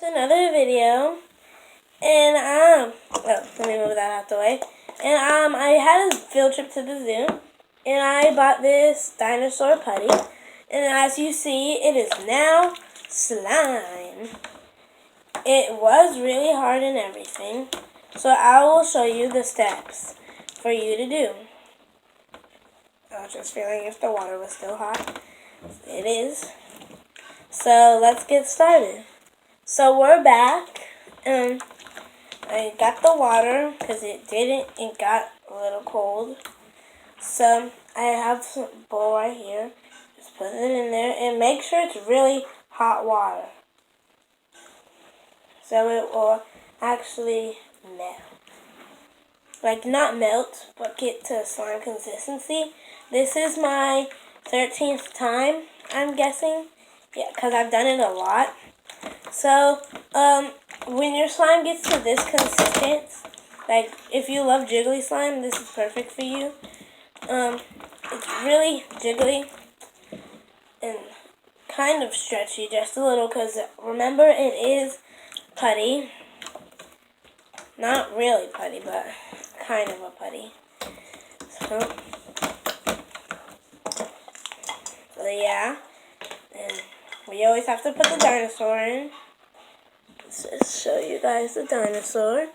Another video, and let me move that out the way. And I had a field trip to the zoo, and I bought this dinosaur putty, and as you see, it is now slime. It was really hard and everything, so I will show you the steps for you to do. I was just feeling if the water was still hot. It is. So let's get started. So we're back, and I got the water because it got a little cold. So I have some bowl right here. Just put it in there and make sure it's really hot water. So it will actually melt. Like not melt, but get to slime consistency. This is my 13th time, I'm guessing. Yeah, because I've done it a lot. So, when your slime gets to this consistency, like, if you love jiggly slime, this is perfect for you. It's really jiggly and kind of stretchy, just a little, because remember, it is putty. Not really putty, but kind of a putty. So yeah, and we always have to put the dinosaur in. Let's just show you guys the dinosaur.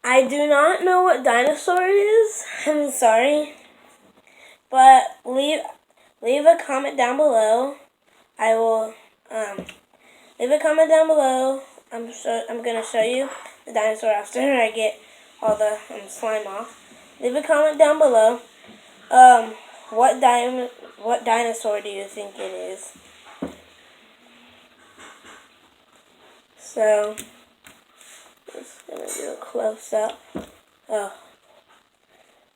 I do not know what dinosaur it is. I'm sorry. But leave a comment down below. I will leave a comment down below. I'm gonna show you the dinosaur after I get all the slime off. Leave a comment down below. What dinosaur do you think it is? So, just gonna do a close up. Oh,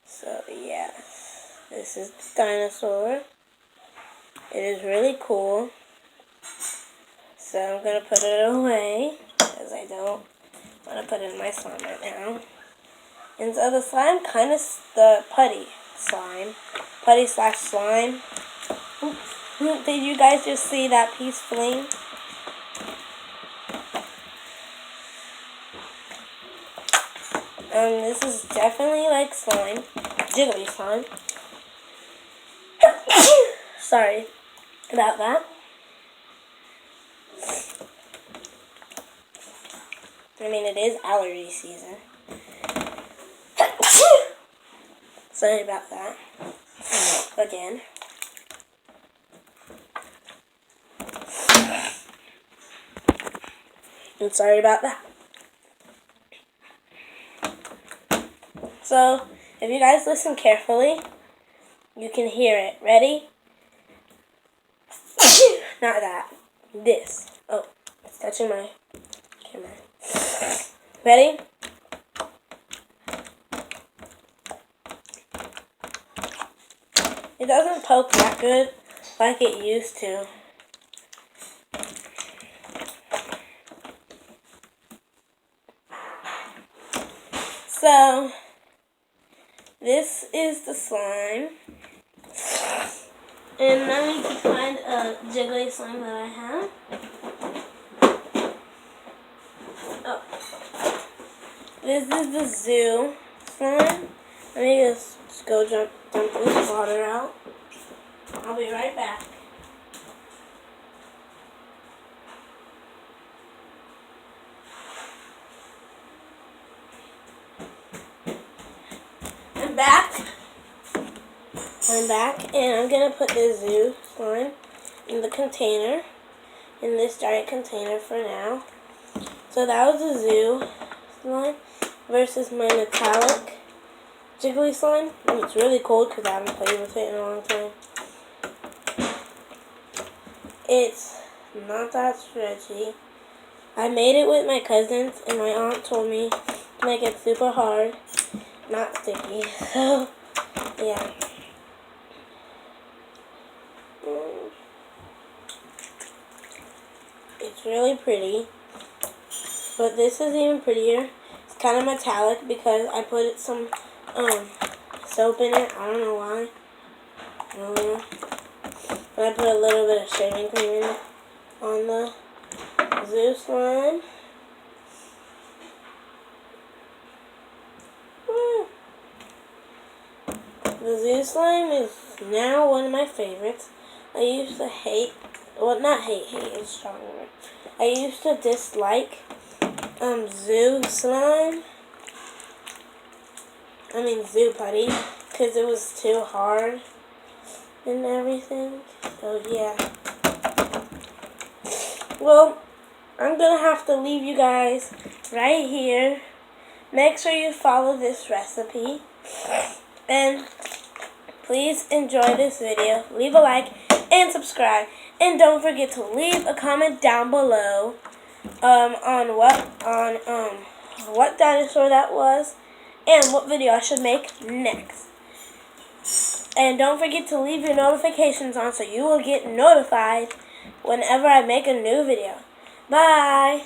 so yeah, this is the dinosaur. It is really cool. So I'm gonna put it away because I don't want to put it in my slime right now. And so the slime kind of the putty slime. Putty/slime. Did you guys just see that piece fling? This is definitely like slime. Jiggly slime. Sorry about that. I mean, it is allergy season. Sorry about that. Again. I'm sorry about that. So, if you guys listen carefully, you can hear it. Ready? Not that. This. Oh, it's touching my camera. Ready? It doesn't poke that good like it used to. So, this is the slime. And I need to find a jiggly slime that I have. Oh. This is the zoo slime. Let me just go dump this water out. I'll be right back. I'm back, and I'm going to put the zoo slime in the container, in this giant container for now. So that was the zoo slime versus my metallic jiggly slime. And it's really cold because I haven't played with it in a long time. It's not that stretchy. I made it with my cousins, and my aunt told me to make it super hard, not sticky. So, yeah. It's really pretty, but this is even prettier. It's kind of metallic because I put some soap in it. I don't know why. And I put a little bit of shaving cream in on the zoo slime. The zoo slime is now one of my favorites. I used to hate, well, not hate is a strong word. I used to dislike zoo slime. Zoo putty, because it was too hard and everything. So yeah. Well, I'm gonna have to leave you guys right here. Make sure you follow this recipe. And please enjoy this video. Leave a like and subscribe. And don't forget to leave a comment down below on what dinosaur that was and what video I should make next. And don't forget to leave your notifications on so you will get notified whenever I make a new video. Bye!